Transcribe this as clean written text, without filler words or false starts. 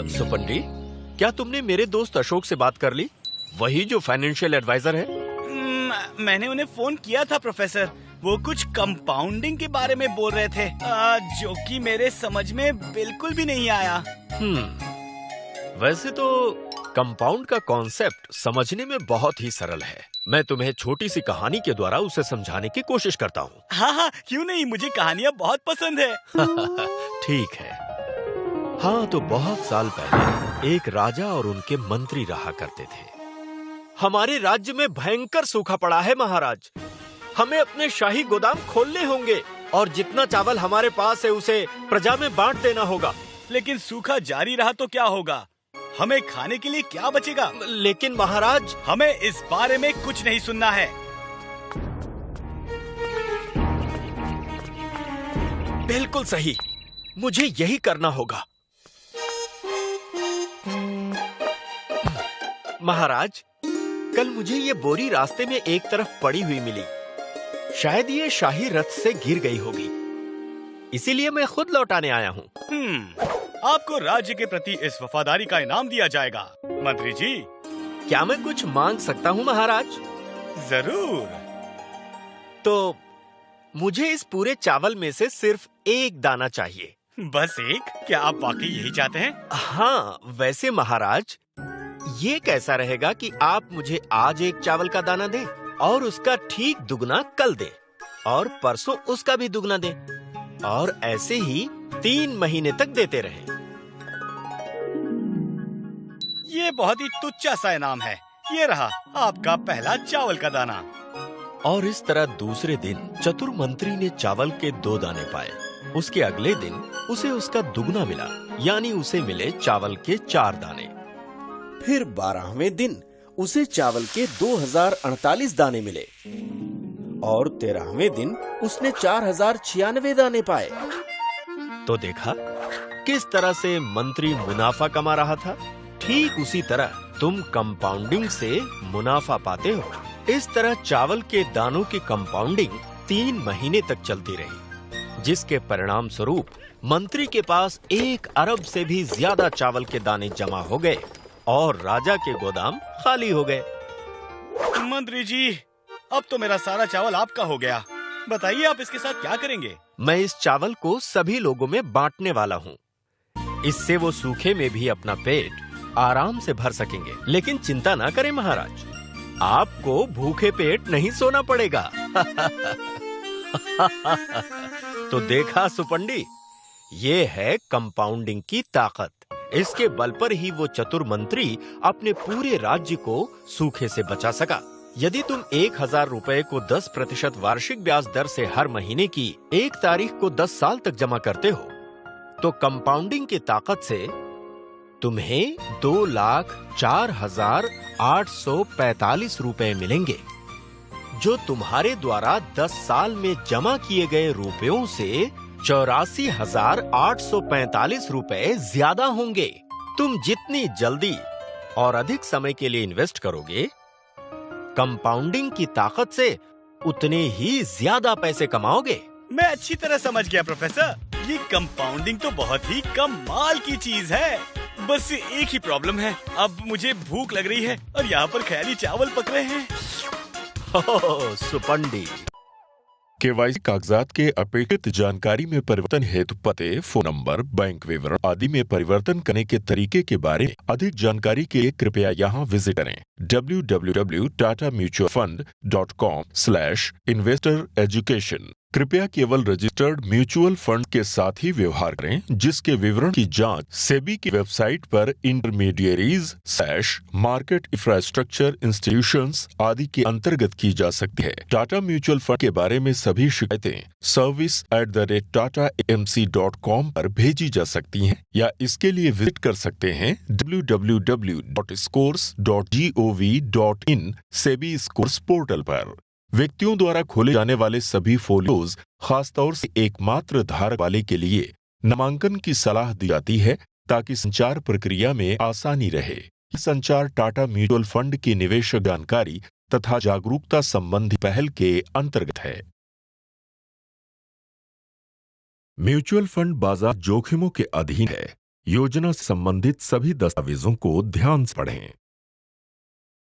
सुपंडी, क्या तुमने मेरे दोस्त अशोक से बात कर ली? वही जो फाइनेंशियल एडवाइजर है। मैंने उन्हें फोन किया था प्रोफेसर। वो कुछ कंपाउंडिंग के बारे में बोल रहे थे, जो कि मेरे समझ में बिल्कुल भी नहीं आया। वैसे तो कंपाउंड का कॉन्सेप्ट समझने में बहुत ही सरल है। मैं तुम्हें छोटी सी कहानी के द्वारा उसे समझाने की कोशिश करता हूँ। हाँ, क्यों नहीं, मुझे कहानियाँ बहुत पसंद है। ठीक है। हाँ, तो बहुत साल पहले एक राजा और उनके मंत्री रहा करते थे। हमारे राज्य में भयंकर सूखा पड़ा है महाराज। हमें अपने शाही गोदाम खोलने होंगे और जितना चावल हमारे पास है उसे प्रजा में बांट देना होगा। लेकिन सूखा जारी रहा तो क्या होगा? हमें खाने के लिए क्या बचेगा? लेकिन महाराज, हमें इस बारे में कुछ नहीं सुनना है। बिल्कुल सही, मुझे यही करना होगा। महाराज, कल मुझे ये बोरी रास्ते में एक तरफ पड़ी हुई मिली। शायद ये शाही रथ से गिर गई होगी, इसीलिए मैं खुद लौटाने आया हूँ। आपको राज्य के प्रति इस वफादारी का इनाम दिया जाएगा। मंत्री जी, क्या मैं कुछ मांग सकता हूँ महाराज? जरूर। तो मुझे इस पूरे चावल में से सिर्फ एक दाना चाहिए। बस एक? क्या आप वाकई यही चाहते हैं? हाँ, वैसे महाराज, ये कैसा रहेगा कि आप मुझे आज एक चावल का दाना दें और उसका ठीक दुगना कल दें और परसों उसका भी दुगना दें और ऐसे ही 3 महीने तक देते रहें। ये बहुत ही तुच्छ सा इनाम है। ये रहा आपका पहला चावल का दाना। और इस तरह दूसरे दिन चतुर मंत्री ने चावल के 2 दाने पाए। उसके अगले दिन उसे उसका दुगना मिला, यानी उसे मिले चावल के 4 दाने। फिर 12वें दिन उसे चावल के 2048 दाने मिले और 13वें दिन उसने 4096 दाने पाए। तो देखा किस तरह से मंत्री मुनाफा कमा रहा था। ठीक उसी तरह तुम कंपाउंडिंग से मुनाफा पाते हो। इस तरह चावल के दानों की कंपाउंडिंग 3 महीने तक चलती रही, जिसके परिणाम स्वरूप मंत्री के पास 1 अरब से भी ज्यादा चावल के दाने जमा हो गए और राजा के गोदाम खाली हो गए। मंत्री जी, अब तो मेरा सारा चावल आपका हो गया। बताइए आप इसके साथ क्या करेंगे? मैं इस चावल को सभी लोगों में बांटने वाला हूँ। इससे वो सूखे में भी अपना पेट आराम से भर सकेंगे। लेकिन चिंता ना करें महाराज, आपको भूखे पेट नहीं सोना पड़ेगा। तो देखा सुपंडी, ये है कंपाउंडिंग की ताकत। इसके बल पर ही वो चतुर मंत्री अपने पूरे राज्य को सूखे से बचा सका। यदि तुम 1000 रुपए को 10% वार्षिक ब्याज दर से हर महीने की 1 तारीख को 10 साल तक जमा करते हो, तो कंपाउंडिंग की ताकत से तुम्हें 2,04,845 रुपए मिलेंगे, जो तुम्हारे द्वारा 10 साल में जमा किए गए रुपयों से 84,845 रुपए ज्यादा होंगे। तुम जितनी जल्दी और अधिक समय के लिए इन्वेस्ट करोगे, कंपाउंडिंग की ताकत से उतने ही ज्यादा पैसे कमाओगे। मैं अच्छी तरह समझ गया प्रोफेसर। ये कंपाउंडिंग तो बहुत ही कमाल की चीज है। बस एक ही प्रॉब्लम है, अब मुझे भूख लग रही है और यहाँ पर ख्याली चावल पक रहे हैं। सुपंडी, केवाईसी कागजात के अपेक्षित जानकारी में परिवर्तन हेतु पते, फोन नंबर, बैंक विवरण आदि में परिवर्तन करने के तरीके के बारे में अधिक जानकारी के लिए कृपया यहाँ विजिट करें www.tatamutualfund.com/investor-education। कृपया केवल रजिस्टर्ड म्यूचुअल फंड के साथ ही व्यवहार करें, जिसके विवरण की जांच सेबी की वेबसाइट पर इंटरमीडियरीज/मार्केट इंफ्रास्ट्रक्चर इंस्टीट्यूशंस आदि के अंतर्गत की जा सकती है। टाटा म्यूचुअल फंड के बारे में सभी शिकायतें service@tataamc.com पर भेजी जा सकती हैं या इसके लिए विजिट कर सकते हैं www.scores.gov.in सेबी स्कोर्स पोर्टल पर। व्यक्तियों द्वारा खोले जाने वाले सभी फोलियोज खासतौर से एकमात्र धारक वाले के लिए नामांकन की सलाह दी जाती है, ताकि संचार प्रक्रिया में आसानी रहे। संचार टाटा म्यूचुअल फंड की निवेश जानकारी तथा जागरूकता संबंधी पहल के अंतर्गत है। म्यूचुअल फंड बाजार जोखिमों के अधीन है। योजना से संबंधित सभी दस्तावेजों को ध्यान से पढ़ें।